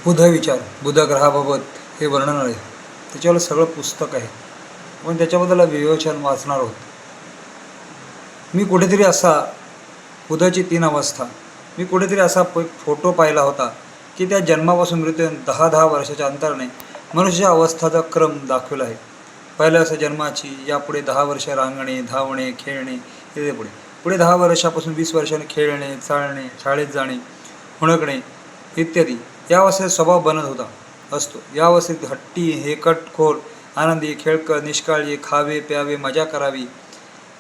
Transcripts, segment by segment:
बुध विचार बुध ग्रहाबाबत हे वर्णन आहे. त्याच्यावर सगळं पुस्तक आहे, पण त्याच्याबद्दल विवेचन वाचणार आहोत. मी कुठेतरी असा बुधाची 3 अवस्था मी कुठेतरी असा फोटो पाहिला होता की त्या जन्मापासून मृत्यू 10-10 वर्षाच्या अंतराने मनुष्याच्या अवस्थाचा क्रम दाखवला आहे. पहिलं असं जन्माची, यापुढे 10 वर्ष रांगणे, धावणे, खेळणे, इथे पुढे पुढे 10 वर्षापासून 20 वर्षांनी खेळणे, चालणे, शाळेत जाणे, हुणकणे इत्यादी. या अवस्थेत स्वभाव बनत होता असतो. या अवस्थेत हट्टी, हेकटखोर, आनंदी, खेळकर, निष्काळजी, खावे प्यावे, मजा करावी,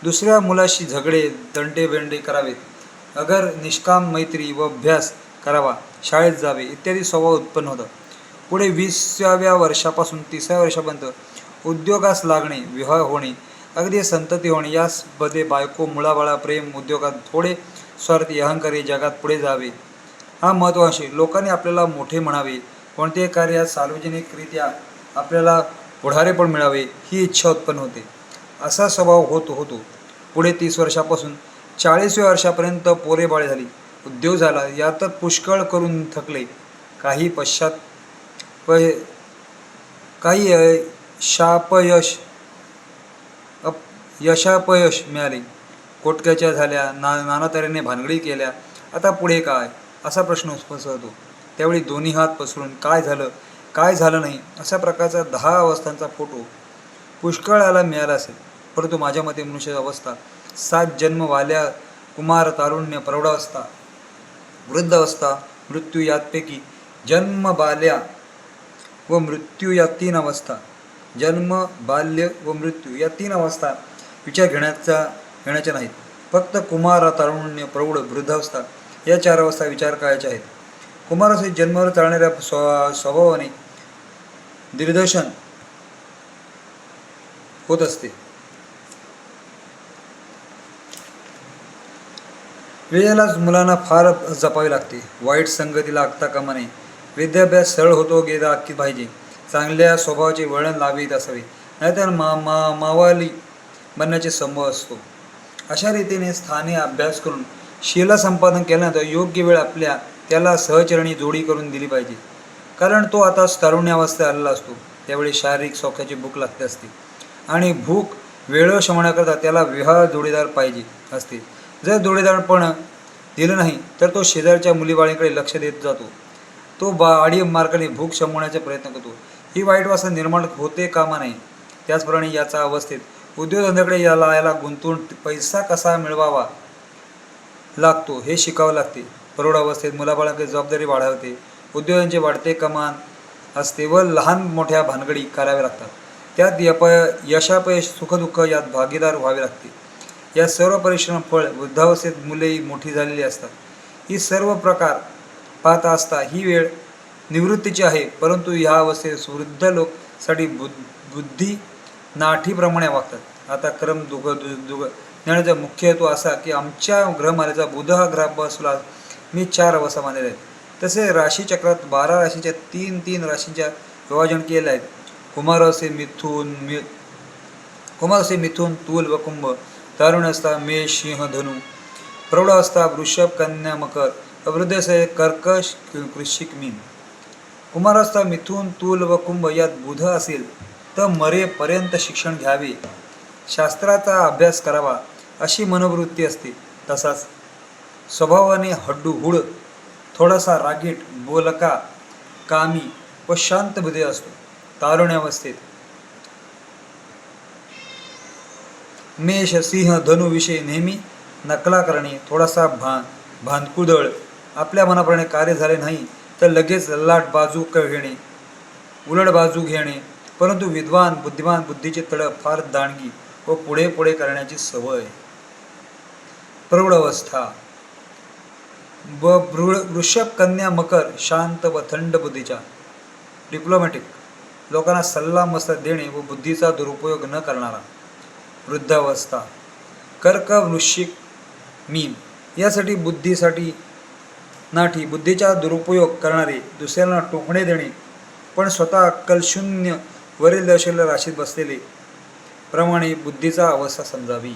दुसऱ्या मुलाशी झगडे, दंडेबेंडे करावेत, अगर निष्काम मैत्री व अभ्यास करावा, शाळेत जावे इत्यादी स्वभाव उत्पन्न होता. पुढे 20व्या वर्षापासून 30व्या वर्षापर्यंत उद्योगास लागणे, विवाह होणे, अगदी संतती होणे, यामध्ये बायको, मुलाबाळा, प्रेम, उद्योगात थोडे स्वार्थी, अहंकारी, जगात पुढे जावे हा महत्त्वाकांक्षी, लोकांनी आपल्याला मोठे म्हणावे, कोणत्याही कार्यात सार्वजनिकरित्या आपल्याला पुढारेपण मिळावे ही इच्छा उत्पन्न होते. असा स्वभाव होतो. पुढे 30 वर्षापासून 40व्या वर्षापर्यंत पोरेबाळे झाली, उद्योग झाला, यातच पुष्कळ करून थकले, काही यशापयश मिळाले, कोटक्याच्या झाल्या, नाना तऱ्हेने भानगडी केल्या. आता पुढे काय असा प्रश्न होतो. त्यावेळी दोन्ही हात पसरून काय झालं नाही अशा प्रकारचा 10 अवस्थांचा फोटो पुष्कळाला मिळाला असेल. परंतु माझ्या मते मनुष्याची अवस्था 7 जन्म, बाल्या, कुमार, तारुण्य, प्रौढावस्था, वृद्धावस्था, मृत्यू यापैकी जन्म, बाल्या व मृत्यू या 3 अवस्था, जन्म, बाल्य व मृत्यू या 3 अवस्था विचार घेण्याच्या नाहीत. फक्त कुमार, तारुण्य, प्रौढ, वृद्धावस्था या 4 अवस्था विचार करायच्या आहेत. कुमारावस्थेत जन्मावर चालणाऱ्या स्वभावाने दिग्दर्शन होत असते. वेळेलाच मुलांना फार जपावे लागते, वाईट संगती लागता कामा नये, विद्याभ्यास सरळ होतो गेला की पाहिजे, चांगल्या स्वभावाचे वळण लावीत असावे, नाहीतर मावाली बनण्याचे संभव असतो. अशा रीतीने स्थाने अभ्यास करून शीला संपादन केल्यानंतर योग्य वेळ त्याला सहचरणी जोडी करून दिली पाहिजे. कारण तो आता तारुण्यावस्थेत आलेला असतो. त्यावेळी शारीरिक सौख्याची भूक लागते असते आणि भूक वेळ शमवण्याकरता त्याला विवाह जोडीदार पाहिजे असते. जर जोडीदारपण दिलं नाही तर तो शेजारच्या मुलीबाळींकडे लक्ष देत जातो. तो आडी मार्गाने भूक शमवण्याचा प्रयत्न करतो. ही वाईट वासना निर्माण होते कामा नये. त्याचप्रमाणे याचा अवस्थेत उद्योगधंद्याकडे याला गुंतवून पैसा कसा मिळवावा लागतो हे शिकावं लागते. प्रौढ अवस्थेत मुलाबाळांकडे जबाबदारी वाढवते, उद्योगांचे वाढते कमान असते व लहान मोठ्या भानगडी कराव्या लागतात. त्यात यशापयश, सुखदुःख यात भागीदार व्हावे लागते. या सर्व परिश्रम फळ वृद्धावस्थेत मुलेही मोठी झालेली असतात. ही सर्व प्रकार पाहता असता ही वेळ निवृत्तीची आहे. परंतु ह्या अवस्थेत वृद्ध लोकसाठी बुद्धी नाठीप्रमाणे वागतात. आता क्रम नेण्याचा मुख्य हेतू असा की आमच्या ग्रहमालेचा बुध हा ग्रह बसला मी 4 अवस्था मानलेल्या आहेत. तसे राशीचक्रात 12 राशीच्या 3 राशींच्या विभाजन केले आहेत. कुमारावस्थेत मिथुन, तूल व कुंभ, तारुण्यावस्था मेष, सिंह, धनु, प्रौढावस्था वृषभ, कन्या, मकर, वृद्धावस्थेत कर्कश, वृश्चिक, मीन. कुमारावस्था मिथुन, तूल व कुंभ यात बुध असेल तर मरेपर्यंत शिक्षण घ्यावे, शास्त्राचा अभ्यास करावा अशी मनोवृत्ती असते. तसाच स्वभावाने हड्डूहुड, थोडासा रागीट, बोलका, कामी व शांत बुद्धी असतो. तारुण्यावस्थेत मेष, सिंह, धनु विषयी नेहमी नकला करणे, थोडासा भांदकुदळ, आपल्या मनाप्रमाणे कार्य झाले नाही तर लगेच ललाट बाजू घेणे, उलट बाजू घेणे. परंतु विद्वान, बुद्धिमान, बुद्धीचे तडप, फार दांडगी व पुढे करण्याची सवय. प्रौढ अवस्था वृषभ, कन्या, मकर शांत व थंड बुद्धीच्या, डिप्लोमॅटिक, लोकांना सल्ला मसलत देणे व बुद्धीचा दुरुपयोग न करणारा. वृद्धावस्था कर्क, वृश्चिक, मीन यासाठी बुद्धीचा दुरुपयोग करणारे, दुसऱ्यांना टोकणे देणे पण स्वतः अक्कलशून्य, वरील दर्शवलेल्या राशीत बसलेले प्रमाणे बुद्धीचा अवस्था समजावी.